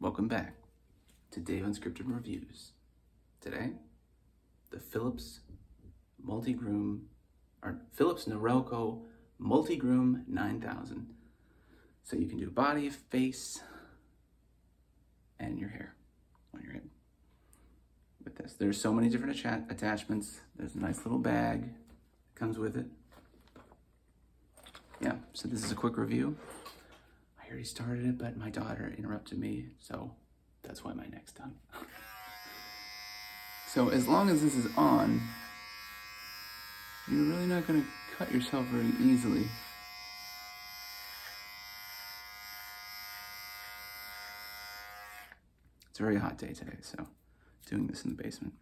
Welcome back to Dave Unscripted Reviews. Today, the Philips Norelco Multigroom 9000. So you can do body, face, and your hair on your head with this. There's so many different attachments. There's a nice little bag that comes with it. Yeah, so this is a quick review. I already started it, but my daughter interrupted me, so that's why my neck's done. So as long as this is on, you're really not going to cut yourself very easily. It's a very hot day today, so doing this in the basement.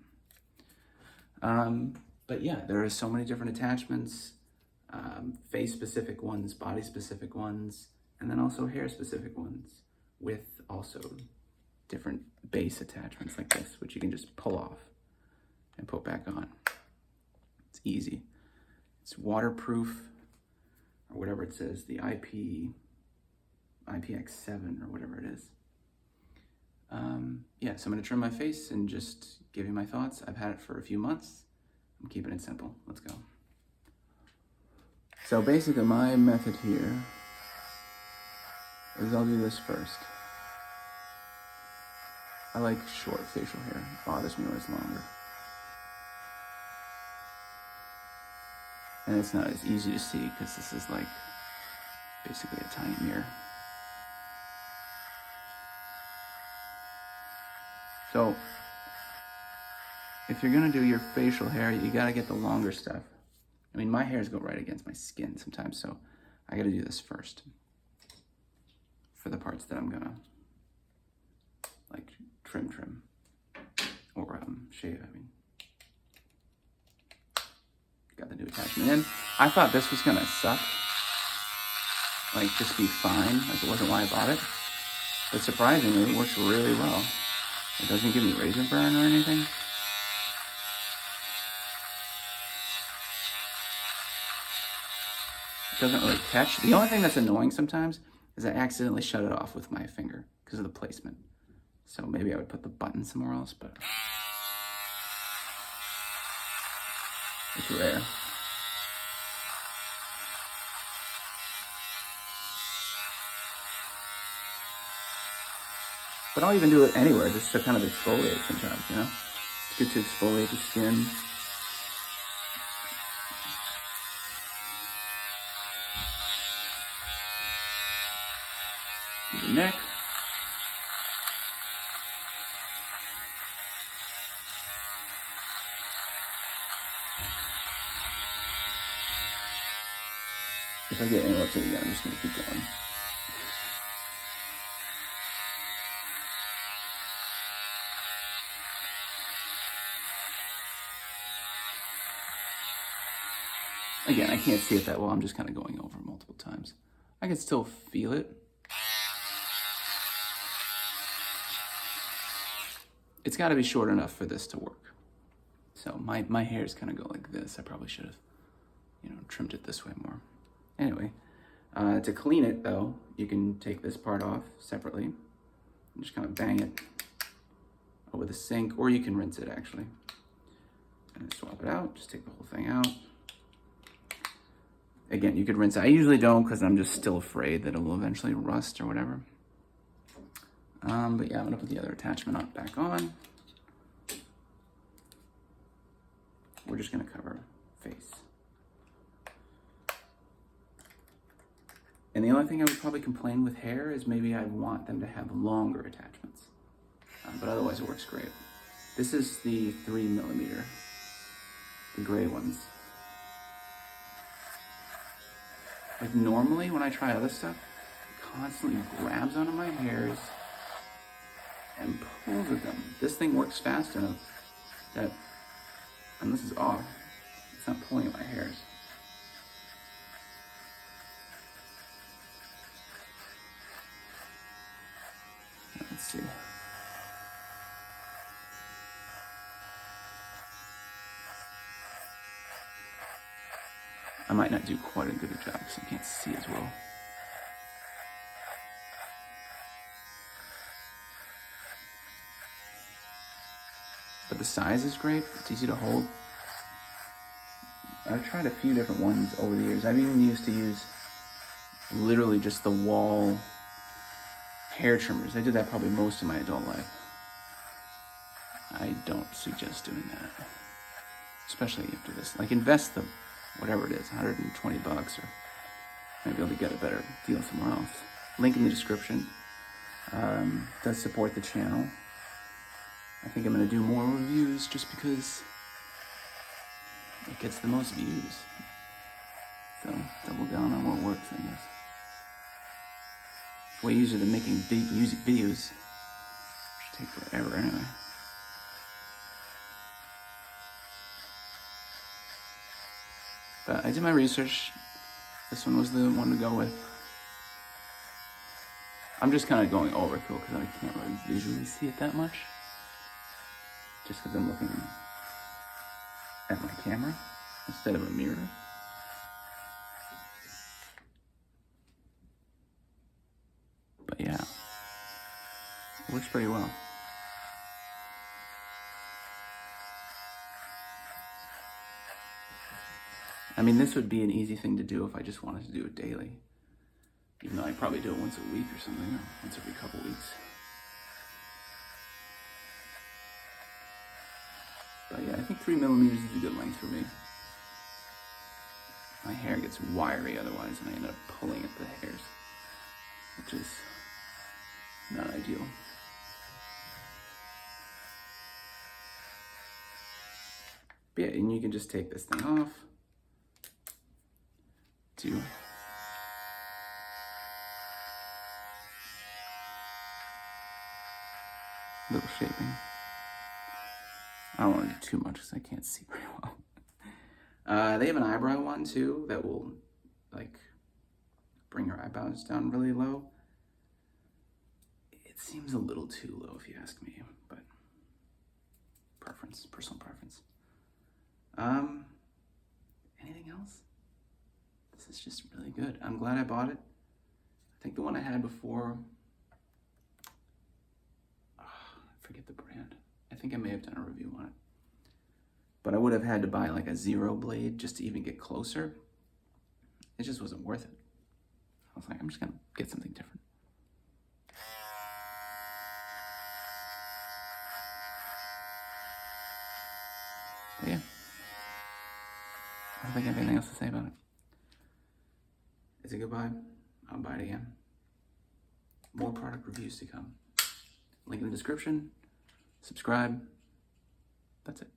But yeah, there are so many different attachments, face-specific ones, body-specific ones, and then also hair-specific ones with also different base attachments like this, which you can just pull off and put back on. It's easy. It's waterproof, or whatever it says, the IPX7 or whatever it is. Yeah, so I'm gonna trim my face and just give you my thoughts. I've had it for a few months. I'm keeping it simple. Let's go. So basically my method here is I'll do this first. I like short facial hair. It bothers me when it's longer. And it's not as easy to see because this is like basically a tiny mirror. So if you're gonna do your facial hair, you gotta get the longer stuff. I mean, my hairs go right against my skin sometimes, so I gotta do this first for the parts that I'm gonna like trim or shave. I mean, got the new attachment in. I thought this was gonna suck, like just be fine, like it wasn't why I bought it, but surprisingly it works really well. It doesn't give me razor burn or anything. It doesn't really catch. The only thing that's annoying sometimes is I accidentally shut it off with my finger because of the placement. So maybe I would put the button somewhere else, but it's rare. But I'll even do it anywhere just to kind of exfoliate sometimes, you know? It's good to exfoliate the skin. Do the neck. If I get interrupted again, I'm just going to keep going. Again, I can't see it that well. I'm just kind of going over multiple times. I can still feel it. It's got to be short enough for this to work. So my hairs kind of go like this. I probably should have, trimmed it this way more. Anyway, to clean it though, you can take this part off separately and just kind of bang it over the sink, or you can rinse it actually. And swap it out, just take the whole thing out. Again, you could rinse it. I usually don't because I'm just still afraid that it will eventually rust or whatever. But yeah, I'm gonna put the other attachment back on. We're just gonna cover face. And the only thing I would probably complain with hair is maybe I want them to have longer attachments. But otherwise it works great. This is the 3mm, the gray ones. Like normally when I try other stuff, it constantly grabs onto my hairs and pulls at them. This thing works fast enough that, and this is off, it's not pulling at my hairs. Let's see. I might not do quite a good a job because I can't see as well. but the size is great. It's easy to hold. I've tried a few different ones over the years. I've even used to use literally just the wall hair trimmers. I did that probably most of my adult life. I don't suggest doing that, especially after this. Like, invest the whatever it is, 120 bucks, or maybe you'll get a better deal somewhere else. Link in the description. Does support the channel. I think I'm gonna do more reviews just because it gets the most views. So double down on what works, I guess. It's way easier than making big music videos. Should take forever anyway. But I did my research. This one was the one to go with. I'm just kind of going overkill because I can't really visually see it that much. Just because I'm looking at my camera instead of a mirror. But yeah, it works pretty well. I mean, this would be an easy thing to do if I just wanted to do it daily. Even though I'd probably do it once a week or something, or once every couple weeks. But yeah, I think 3mm is a good length for me. My hair gets wiry otherwise, and I end up pulling at the hairs, which is not ideal. But yeah, and you can just take this thing off. Do little shaping. I don't want to do too much because I can't see very well. They have an eyebrow one too that will like bring your eyebrows down really low. It seems a little too low if you ask me, but preference, personal preference. Anything else? This is just really good. I'm glad I bought it. I think the one I had before, I forget the brand. I think I may have done a review on it. But I would have had to buy like a 0 blade just to even get closer. It just wasn't worth it. I was like, I'm just gonna get something different. But yeah. I don't think I have anything else to say about it. Is it goodbye? I'll buy it again. More product reviews to come. Link in the description. Subscribe. That's it.